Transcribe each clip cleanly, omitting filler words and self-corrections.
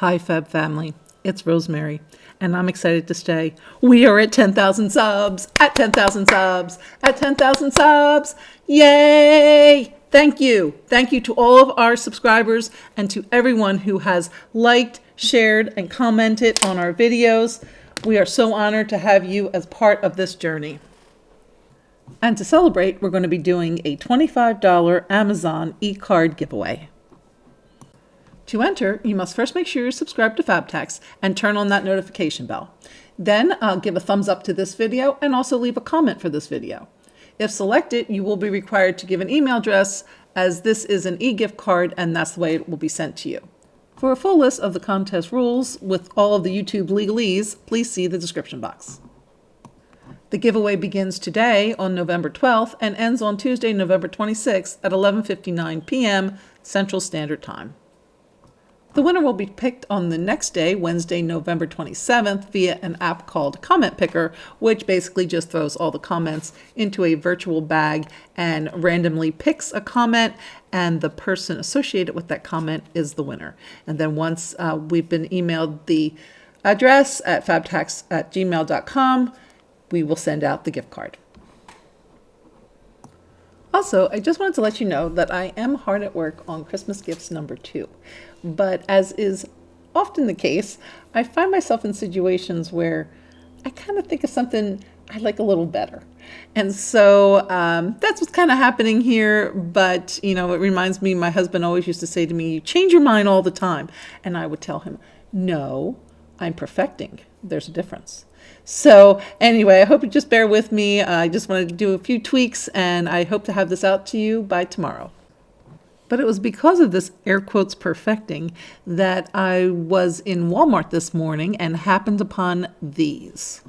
Hi, Fab family. It's Rosemary, and I'm excited to stay. We are at 10,000 subs, at 10,000 subs, at 10,000 subs. Yay! Thank you. Thank you to all of our subscribers and to everyone who has liked, shared, and commented on our videos. We are so honored to have you as part of this journey. And to celebrate, we're going to be doing a $25 Amazon e-card giveaway. To enter, you must first make sure you're subscribed to FABEDhacks and turn on that notification bell. Then give a thumbs up to this video and also leave a comment for this video. If selected, you will be required to give an email address, as this is an e-gift card and that's the way it will be sent to you. For a full list of the contest rules with all of the YouTube legalese, please see the description box. The giveaway begins today on November 12th and ends on Tuesday, November 26th at 11:59 p.m. Central Standard Time. The winner will be picked on the next day, Wednesday, November 27th, via an app called Comment Picker, which basically just throws all the comments into a virtual bag and randomly picks a comment, and the person associated with that comment is the winner. And then once we've been emailed the address at fabedhacks@gmail.com, we will send out the gift card. Also, I just wanted to let you know that I am hard at work on Christmas gifts number 2. But as is often the case, I find myself in situations where I kind of think of something I like a little better. And so that's what's kind of happening here. But, you know, it reminds me, my husband always used to say to me, you change your mind all the time. And I would tell him, no, I'm perfecting. There's a difference. So anyway, I hope you just bear with me. I just wanted to do a few tweaks, and I hope to have this out to you by tomorrow. But it was because of this air quotes perfecting that I was in Walmart this morning and happened upon these.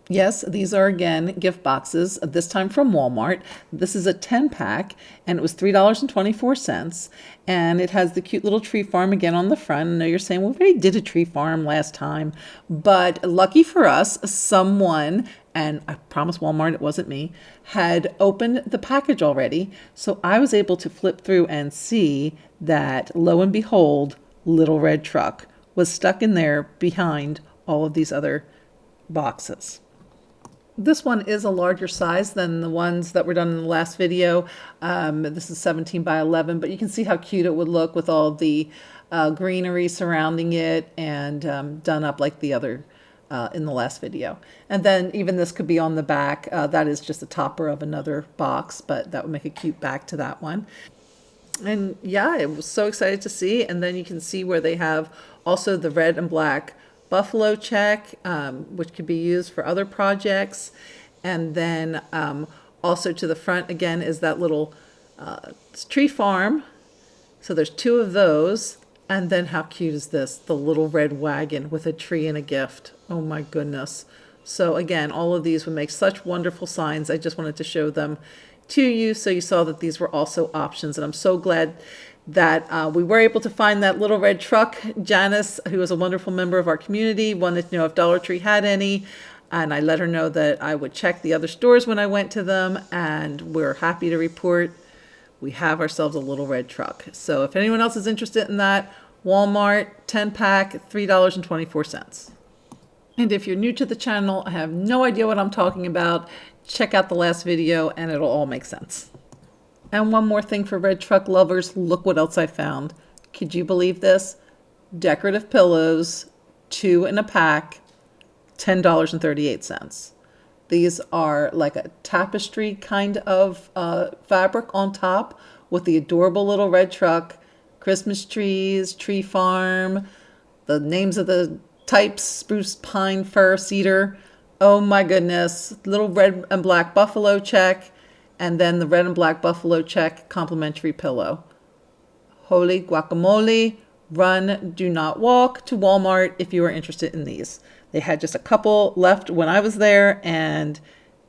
Yes, these are again gift boxes, this time from Walmart. This is a 10-pack, and it was $3.24. And it has the cute little tree farm again on the front. I know you're saying, well, we already did a tree farm last time. But lucky for us, someone, and I promise Walmart it wasn't me, had opened the package already. So I was able to flip through and see that, lo and behold, Little Red Truck was stuck in there behind all of these other boxes. This one is a larger size than the ones that were done in the last video. This is 17 by 11, but you can see how cute it would look with all the greenery surrounding it and done up like the other in the last video. And then even this could be on the back. That is just a topper of another box, but that would make a cute back to that one. And yeah, I was so excited to see. And then you can see where they have also the red and black buffalo check, which could be used for other projects. And then also to the front again is that little tree farm. So there's 2 of those. And then how cute is this? The little red wagon with a tree and a gift. Oh my goodness. So again, all of these would make such wonderful signs. I just wanted to show them to you so you saw that these were also options. And I'm so glad that we were able to find that little red truck. Janice, who is a wonderful member of our community, wanted to know if Dollar Tree had any, and I let her know that I would check the other stores when I went to them, and we're happy to report we have ourselves a little red truck. So if anyone else is interested in that, Walmart 10-pack, $3.24. And if you're new to the channel, I have no idea what I'm talking about, check out the last video and it'll all make sense. And one more thing for red truck lovers, look what else I found. Could you believe this? Decorative pillows, 2 in a pack, $10.38. These are like a tapestry kind of fabric on top with the adorable little red truck, Christmas trees, tree farm, the names of the types, spruce, pine, fir, cedar. Oh my goodness, little red and black buffalo check. And then the red and black buffalo check complimentary pillow. Holy guacamole, run, do not walk to Walmart if you are interested in these. They had just a couple left when I was there, and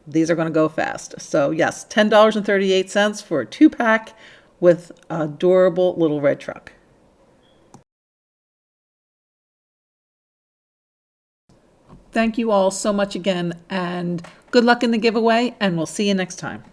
these are going to go fast. So yes, $10.38 for a 2-pack with adorable little red truck. Thank you all so much again, and good luck in the giveaway, and we'll see you next time.